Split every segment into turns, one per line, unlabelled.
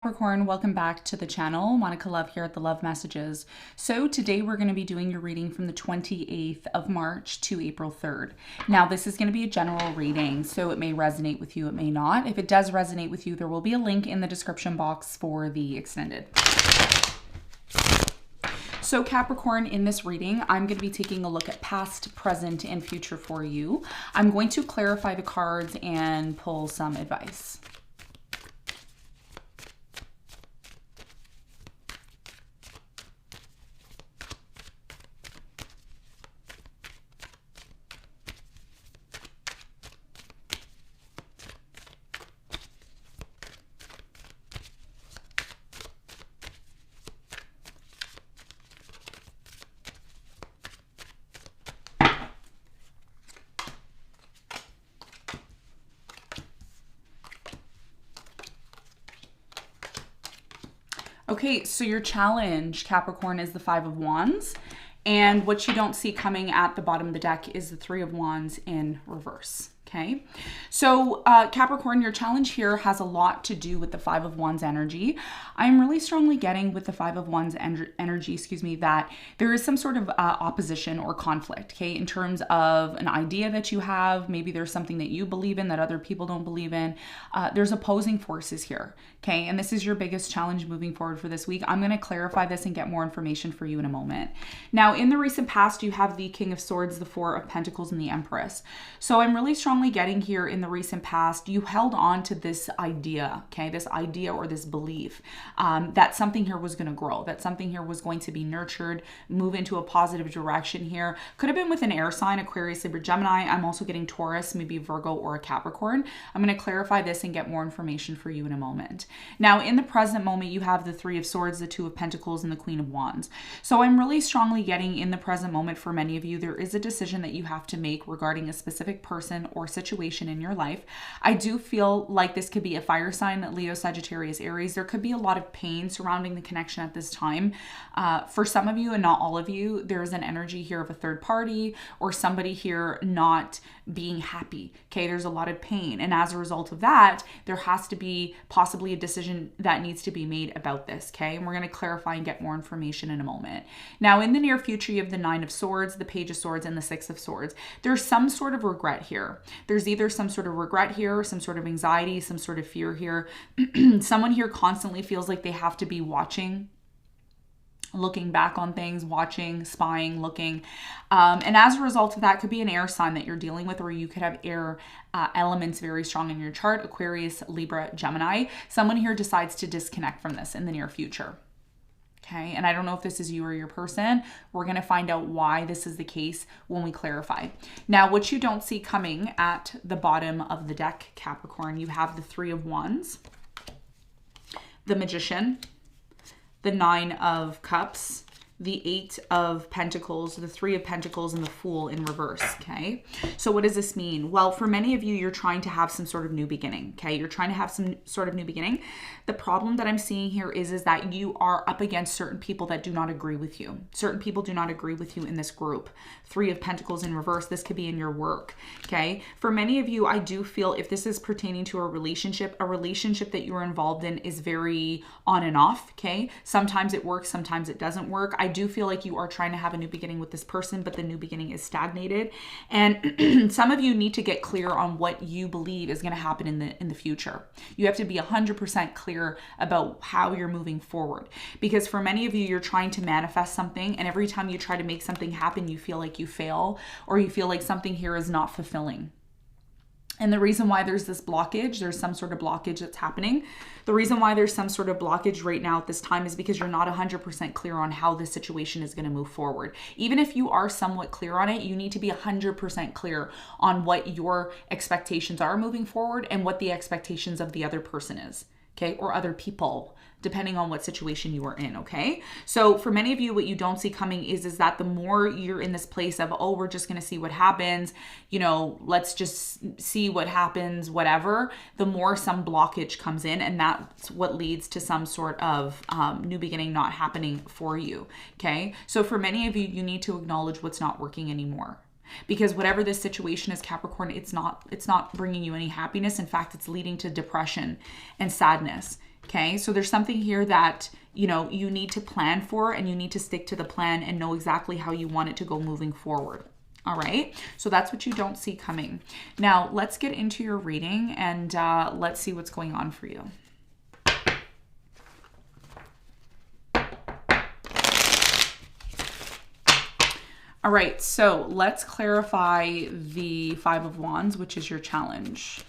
Capricorn, welcome back to the channel. Monica Love here at the Love Messages. So today we're going to be doing your reading from the 28th of March to April 3rd. Now this is going to be a general reading, so it may resonate with you, it may not. If it does resonate with you, there will be a link in the description box for the extended. So Capricorn, in this reading, I'm going to be taking a look at past, present, and future for you. I'm going to clarify the cards and pull some advice. Okay, so your challenge, Capricorn, is the Five of Wands. And what you don't see coming at the bottom of the deck is the Three of Wands in reverse. Okay, so Capricorn, your challenge here has a lot to do with the Five of Wands energy. I'm really strongly getting with the Five of Wands energy, that there is some sort of opposition or conflict, okay, in terms of an idea that you have. Maybe there's something that you believe in that other people don't believe in. There's opposing forces here, okay, and this is your biggest challenge moving forward for this week. I'm going to clarify this and get more information for you in a moment. Now, in the recent past, you have the King of Swords, the Four of Pentacles, and the Empress. So I'm really strongly getting here in the recent past, you held on to this idea, okay, this idea or this belief that something here was going to grow, that something here was going to be nurtured, move into a positive direction here. Could have been with an air sign, Aquarius, Libra, Gemini. I'm also getting Taurus, maybe Virgo or a Capricorn. I'm going to clarify this and get more information for you in a moment. Now, in the present moment, you have the Three of Swords, the Two of Pentacles, and the Queen of Wands. So I'm really strongly getting in the present moment for many of you, there is a decision that you have to make regarding a specific person or situation in your life. I do feel like this could be a fire sign, Leo, Sagittarius, Aries. There could be a lot of pain surrounding the connection at this time. For some of you and not all of you, there is an energy here of a third party or somebody here not being happy. Okay, there's a lot of pain. And as a result of that, there has to be possibly a decision that needs to be made about this. Okay, and we're going to clarify and get more information in a moment. Now, in the near future, you have the Nine of Swords, the Page of Swords, and the Six of Swords. There's some sort of regret here. There's either some sort of regret here, some sort of anxiety, some sort of fear here. Someone here constantly feels like they have to be watching, looking back on things, watching, spying, looking. And as a result of that, could be an air sign that you're dealing with, or you could have air elements very strong in your chart, Aquarius, Libra, Gemini. Someone here decides to disconnect from this in the near future. Okay, and I don't know if this is you or your person. We're going to find out why this is the case when we clarify. Now, what you don't see coming at the bottom of the deck, Capricorn, you have the Three of Wands, the Magician, the Nine of Cups, the Eight of Pentacles, the Three of Pentacles, and the Fool in reverse, okay? So what does this mean? Well, for many of you, you're trying to have some sort of new beginning, okay? You're trying to have some sort of new beginning. The problem that I'm seeing here is that you are up against certain people that do not agree with you. Certain people do not agree with you in this group. Three of Pentacles in reverse, this could be in your work, okay? For many of you, I do feel if this is pertaining to a relationship that you are involved in is very on and off, okay? Sometimes it works, sometimes it doesn't work. I do feel like you are trying to have a new beginning with this person, but the new beginning is stagnated. And some of you need to get clear on what you believe is going to happen in the future. You have to be 100% clear about how you're moving forward. Because for many of you, you're trying to manifest something, and every time you try to make something happen, you feel like you fail, or you feel like something here is not fulfilling. And the reason why there's this blockage, there's some sort of blockage that's happening. The reason why there's some sort of blockage right now at this time is because you're not 100% clear on how this situation is going to move forward. Even if you are somewhat clear on it, you need to be 100% clear on what your expectations are moving forward and what the expectations of the other person is, okay, or other people, depending on what situation you are in, okay? So for many of you, what you don't see coming is that the more you're in this place of, oh, we're just going to see what happens, you know, let's just see what happens, whatever, the more some blockage comes in, and that's what leads to some sort of new beginning not happening for you, okay? So for many of you, you need to acknowledge what's not working anymore. Because whatever this situation is, Capricorn, it's not bringing you any happiness. In fact, it's leading to depression and sadness. Okay, so there's something here that, you know, you need to plan for, and you need to stick to the plan and know exactly how you want it to go moving forward. All right, so that's what you don't see coming. Now, let's get into your reading and let's see what's going on for you. All right, so let's clarify the Five of Wands, which is your challenge.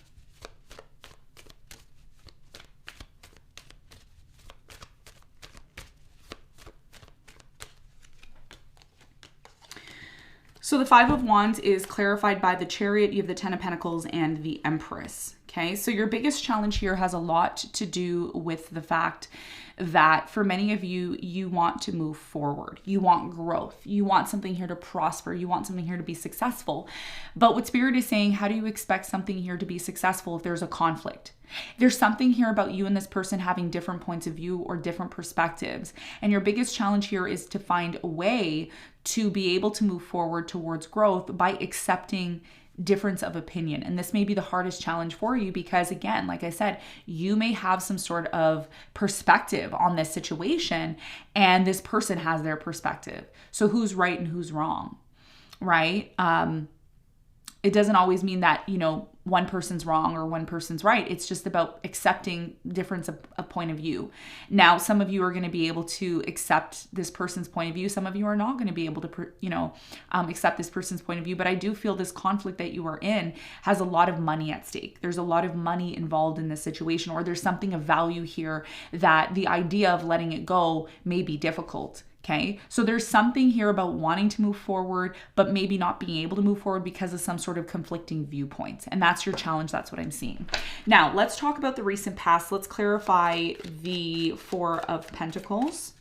So the Five of Wands is clarified by the Chariot, you have the Ten of Pentacles, and the Empress. Okay, so your biggest challenge here has a lot to do with the fact that for many of you, you want to move forward. You want growth. You want something here to prosper. You want something here to be successful. But what Spirit is saying, how do you expect something here to be successful if there's a conflict? There's something here about you and this person having different points of view or different perspectives. And your biggest challenge here is to find a way to be able to move forward towards growth by accepting difference of opinion. And this may be the hardest challenge for you because, again, like I said, you may have some sort of perspective on this situation and this person has their perspective. So who's right and who's wrong, right? It doesn't always mean that, you know, one person's wrong or one person's right. It's just about accepting difference of point of view. Now, some of you are going to be able to accept this person's point of view. Some of you are not going to be able to, you know, accept this person's point of view. But I do feel this conflict that you are in has a lot of money at stake. There's a lot of money involved in this situation, or there's something of value here that the idea of letting it go may be difficult. Okay, so there's something here about wanting to move forward, but maybe not being able to move forward because of some sort of conflicting viewpoints. And that's your challenge. That's what I'm seeing. Now, let's talk about the recent past. Let's clarify the Four of Pentacles.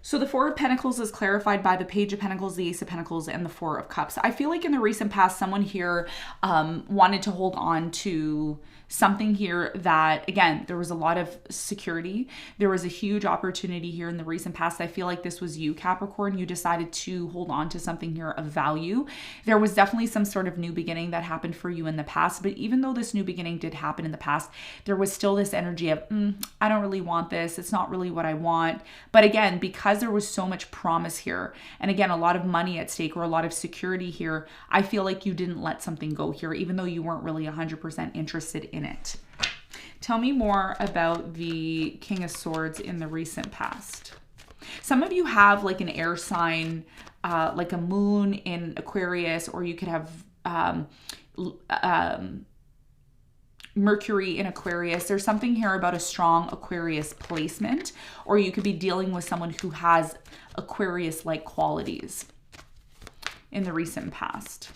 So the Four of Pentacles is clarified by the Page of Pentacles, the Ace of Pentacles, and the Four of Cups. I feel like in the recent past, someone here wanted to hold on to something here that, again, there was a lot of security. There was a huge opportunity here in the recent past. I feel like this was you, Capricorn. You decided to hold on to something here of value. There was definitely some sort of new beginning that happened for you in the past. But even though this new beginning did happen in the past, there was still this energy of, I don't really want this. It's not really what I want. But again, because there was so much promise here, and again, a lot of money at stake or a lot of security here, I feel like you didn't let something go here, even though you weren't really 100% interested in it. Tell me more about the King of Swords in the recent past. Some of you have like an air sign, like a moon in Aquarius, or you could have Mercury in Aquarius. There's something here about a strong Aquarius placement, or you could be dealing with someone who has Aquarius-like qualities in the recent past.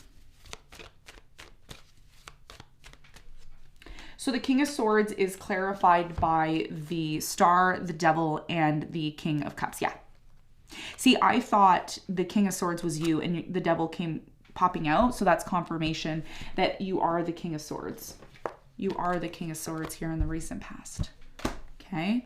So the King of Swords is clarified by the Star, the Devil, and the King of Cups. Yeah. See, I thought the King of Swords was you and the Devil came popping out. So that's confirmation that you are the King of Swords. You are the King of Swords here in the recent past. Okay.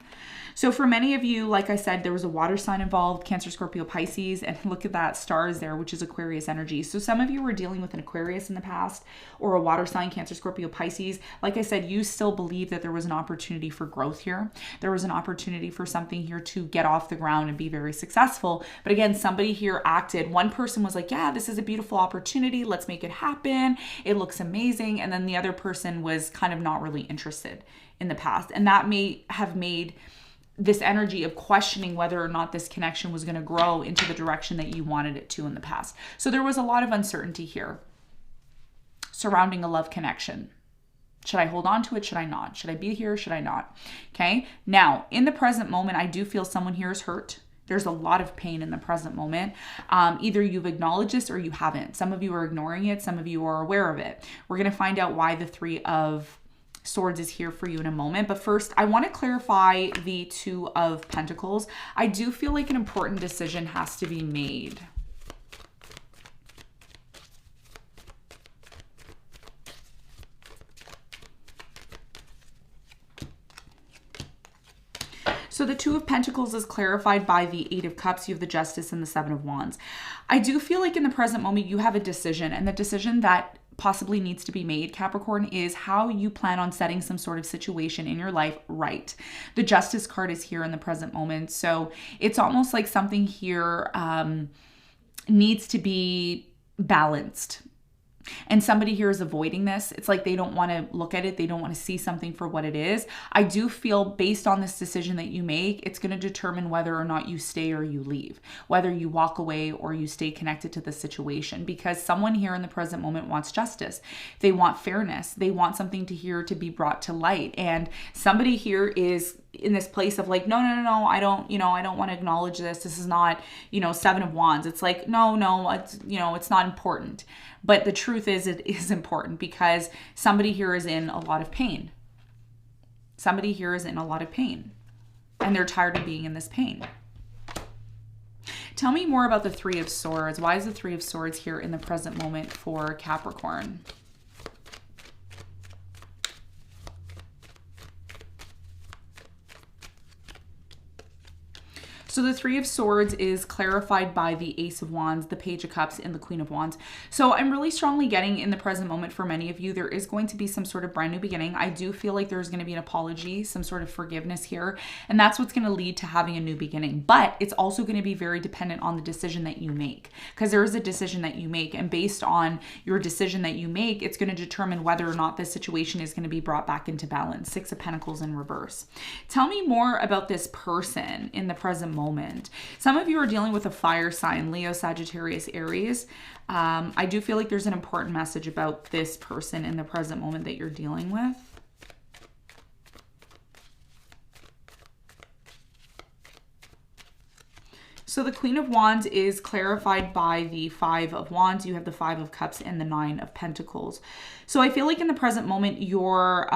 So for many of you, like I said, there was a water sign involved, Cancer, Scorpio, Pisces, and look at that, stars there, which is Aquarius energy. So some of you were dealing with an Aquarius in the past or a water sign, Cancer, Scorpio, Pisces. Like I said, you still believe that there was an opportunity for growth here. There was an opportunity for something here to get off the ground and be very successful. But again, somebody here acted. One person was like, yeah, this is a beautiful opportunity. Let's make it happen. It looks amazing. And then the other person was kind of not really interested in the past. And that may have made this energy of questioning whether or not this connection was going to grow into the direction that you wanted it to in the past. So there was a lot of uncertainty here surrounding a love connection. Should I hold on to it? Should I not? Should I be here? Should I not? Okay. Now, in the present moment, I do feel someone here is hurt. There's a lot of pain in the present moment. Either you've acknowledged this or you haven't. Some of you are ignoring it. Some of you are aware of it. We're going to find out why the Three of Swords is here for you in a moment. But first, I want to clarify the Two of Pentacles. I do feel like an important decision has to be made. So the Two of Pentacles is clarified by the Eight of Cups. You have the Justice and the Seven of Wands. I do feel like in the present moment you have a decision, and the decision that possibly needs to be made, Capricorn, is how you plan on setting some sort of situation in your life right. The Justice card is here in the present moment. So it's almost like something here needs to be balanced. And somebody here is avoiding this. It's like they don't want to look at it. They don't want to see something for what it is. I do feel based on this decision that you make, it's going to determine whether or not you stay or you leave, whether you walk away or you stay connected to the situation, because someone here in the present moment wants justice. They want fairness. They want something to here to be brought to light. And somebody here is in this place of like, no, I don't want to acknowledge this. This is not, Seven of Wands. It's like, no, it's not important. But the truth is, it is important, because somebody here is in a lot of pain. Somebody here is in a lot of pain, and they're tired of being in this pain. Tell me more about the Three of Swords. Why is the Three of Swords here in the present moment for Capricorn? So the Three of Swords is clarified by the Ace of Wands, the Page of Cups, and the Queen of Wands. So I'm really strongly getting in the present moment for many of you, there is going to be some sort of brand new beginning. I do feel like there's going to be an apology, some sort of forgiveness here. And that's what's going to lead to having a new beginning. But it's also going to be very dependent on the decision that you make, because there is a decision that you make. And based on your decision that you make, it's going to determine whether or not this situation is going to be brought back into balance. Six of Pentacles in reverse. Tell me more about this person in the present moment. Some of you are dealing with a fire sign, Leo, Sagittarius, Aries. I do feel like there's an important message about this person in the present moment that you're dealing with. So the Queen of Wands is clarified by the Five of Wands. You have the Five of Cups and the Nine of Pentacles. So I feel like in the present moment, your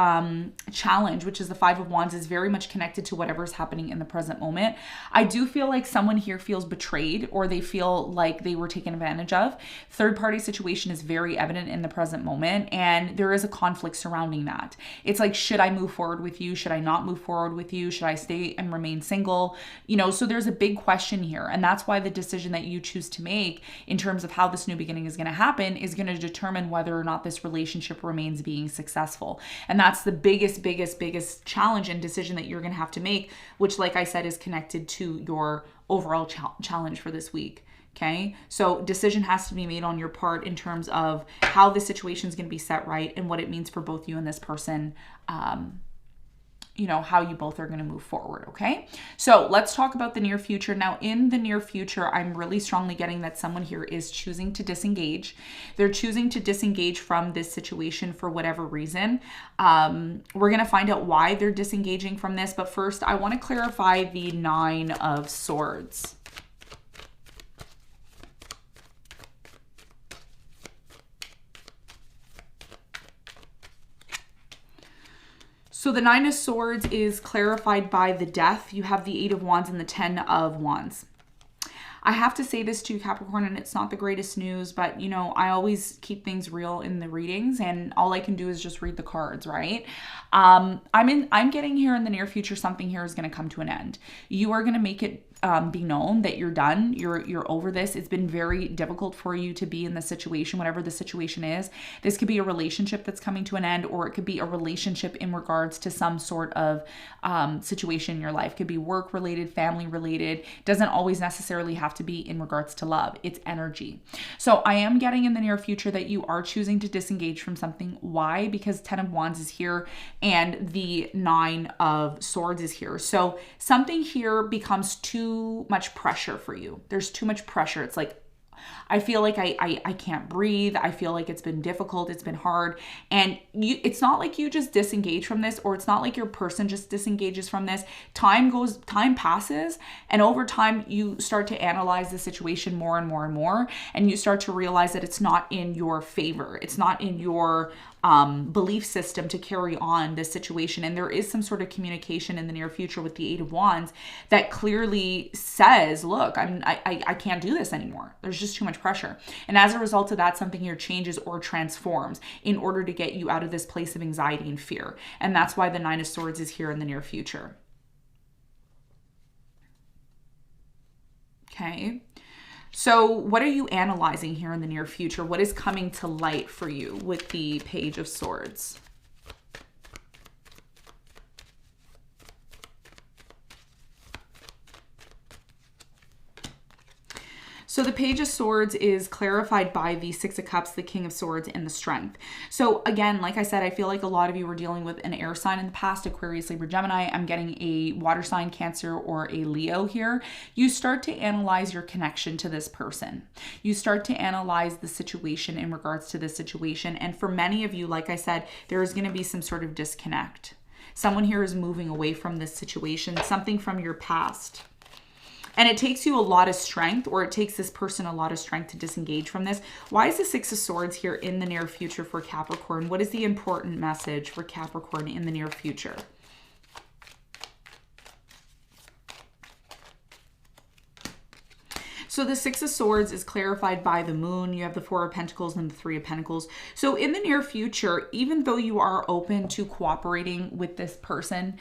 challenge, which is the Five of Wands, is very much connected to whatever's happening in the present moment. I do feel like someone here feels betrayed, or they feel like they were taken advantage of. Third-party situation is very evident in the present moment, and there is a conflict surrounding that. It's like, should I move forward with you? Should I not move forward with you? Should I stay and remain single? So there's a big question here, and that's why the decision that you choose to make in terms of how this new beginning is going to happen is going to determine whether or not this relationship remains being successful. And that's the biggest challenge and decision that you're going to have to make, which, like I said, is connected to your overall challenge for this week. Okay, so decision has to be made on your part in terms of how the situation is going to be set right and what it means for both you and this person. How you both are going to move forward. Okay, so let's talk about the near future. Now, in the near future, I'm really strongly getting that someone here is choosing to disengage. They're choosing to disengage from this situation for whatever reason. We're going to find out why they're disengaging from this. But first, I want to clarify the Nine of Swords. So the Nine of Swords is clarified by the Death. You have the Eight of Wands and the Ten of Wands. I have to say this to you, Capricorn, and it's not the greatest news, but I always keep things real in the readings, and all I can do is just read the cards, right? I'm getting here in the near future, something here is going to come to an end. You are going to make it be known that you're done. You're over this. It's been very difficult for you to be in this situation, whatever the situation is. This could be a relationship that's coming to an end, or it could be a relationship in regards to some sort of situation in your life. It could be work related, family related. Doesn't always necessarily have to be in regards to love. It's energy. So I am getting in the near future that you are choosing to disengage from something. Why? Because Ten of Wands is here and the Nine of Swords is here. So something here becomes too much pressure for you. There's too much pressure. It's like, I feel like I can't breathe. I feel like it's been difficult. It's been hard. And it's not like you just disengage from this, or it's not like your person just disengages from this. Time passes. And over time, you start to analyze the situation more and more and more. And you start to realize that it's not in your favor. It's not in your belief system to carry on this situation. And there is some sort of communication in the near future with the Eight of Wands that clearly says, look, I can't do this anymore. There's just too much pressure. And as a result of that, something here changes or transforms in order to get you out of this place of anxiety and fear. And that's why the Nine of Swords is here in the near future. Okay. So what are you analyzing here in the near future? What is coming to light for you with the Page of Swords? So the Page of Swords is clarified by the Six of Cups, the King of Swords, and the Strength. So again, like I said, I feel like a lot of you were dealing with an air sign in the past, Aquarius, Libra, Gemini. I'm getting a water sign, Cancer, or a Leo here. You start to analyze your connection to this person. You start to analyze the situation in regards to this situation. And for many of you, like I said, there is going to be some sort of disconnect. Someone here is moving away from this situation, something from your past. And it takes you a lot of strength, or it takes this person a lot of strength to disengage from this. Why is the Six of Swords here in the near future for Capricorn? What is the important message for Capricorn in the near future? So the Six of Swords is clarified by the Moon. You have the Four of Pentacles and the Three of Pentacles. So in the near future, even though you are open to cooperating with this person,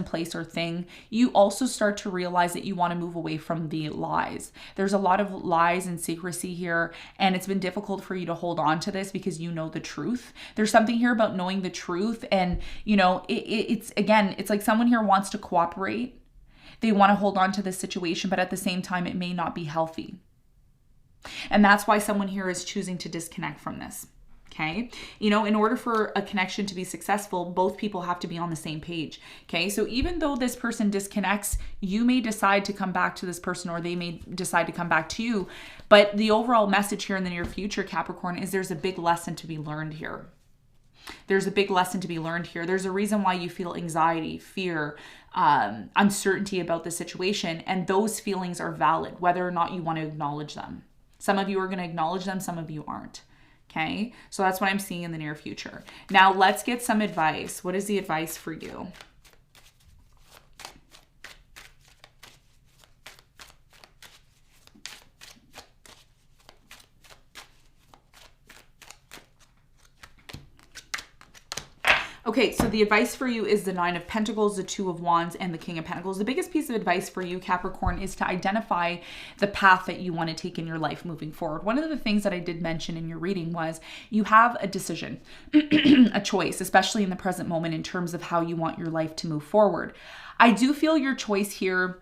place, or thing, you also start to realize that you want to move away from the lies. There's a lot of lies and secrecy here, and it's been difficult for you to hold on to this because you know the truth. There's something here about knowing the truth, and you know, it's like someone here wants to cooperate. They want to hold on to this situation, but at the same time, it may not be healthy. And that's why someone here is choosing to disconnect from this. Okay. You know, in order for a connection to be successful, both people have to be on the same page. Okay. So even though this person disconnects, you may decide to come back to this person, or they may decide to come back to you. But the overall message here in the near future, Capricorn, is there's a big lesson to be learned here. There's a big lesson to be learned here. There's a reason why you feel anxiety, fear, uncertainty about the situation. And those feelings are valid, whether or not you want to acknowledge them. Some of you are going to acknowledge them. Some of you aren't. Okay. So that's what I'm seeing in the near future. Now let's get some advice. What is the advice for you? Okay, so the advice for you is the Nine of Pentacles, the Two of Wands, and the King of Pentacles. The biggest piece of advice for you, Capricorn, is to identify the path that you want to take in your life moving forward. One of the things that I did mention in your reading was you have a decision, a choice, especially in the present moment in terms of how you want your life to move forward. I do feel your choice here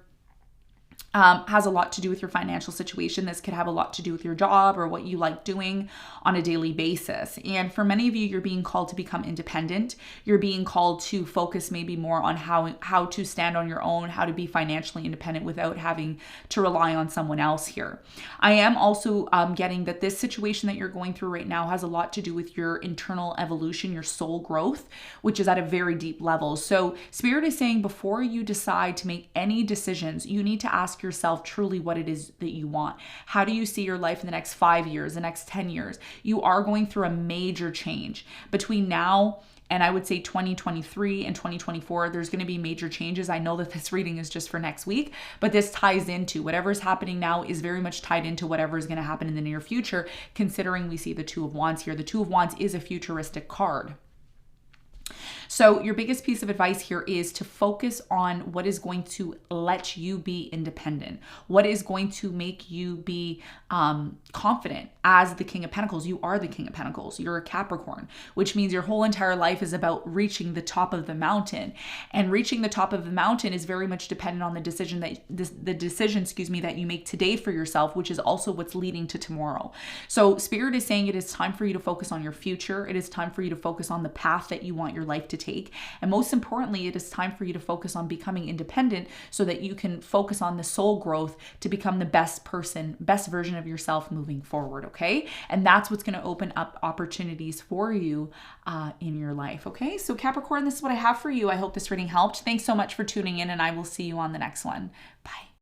has a lot to do with your financial situation. This could have a lot to do with your job or what you like doing on a daily basis. And for many of you, you're being called to become independent. You're being called to focus maybe more on how to stand on your own, how to be financially independent without having to rely on someone else here. I am also getting that this situation that you're going through right now has a lot to do with your internal evolution, your soul growth, which is at a very deep level. So Spirit is saying before you decide to make any decisions, you need to ask yourself truly what it is that you want. How do you see your life in the next 5 years, the next 10 years? You are going through a major change between now and I would say 2023 and 2024. There's going to be major changes. I know that this reading is just for next week, but this ties into whatever's happening now is very much tied into whatever is going to happen in the near future, considering we see the Two of Wands here. The Two of Wands is a futuristic card. So your biggest piece of advice here is to focus on what is going to let you be independent, what is going to make you be confident. As the King of Pentacles, you are the King of Pentacles. You're a Capricorn, which means your whole entire life is about reaching the top of the mountain. And reaching the top of the mountain is very much dependent on the decision that you make today for yourself, which is also what's leading to tomorrow. So Spirit is saying it is time for you to focus on your future. It is time for you to focus on the path that you want your life to take. And most importantly, it is time for you to focus on becoming independent so that you can focus on the soul growth to become the best person, best version of yourself moving forward. Okay. And that's what's going to open up opportunities for you in your life. Okay. So Capricorn, this is what I have for you. I hope this reading helped. Thanks so much for tuning in, and I will see you on the next one. Bye.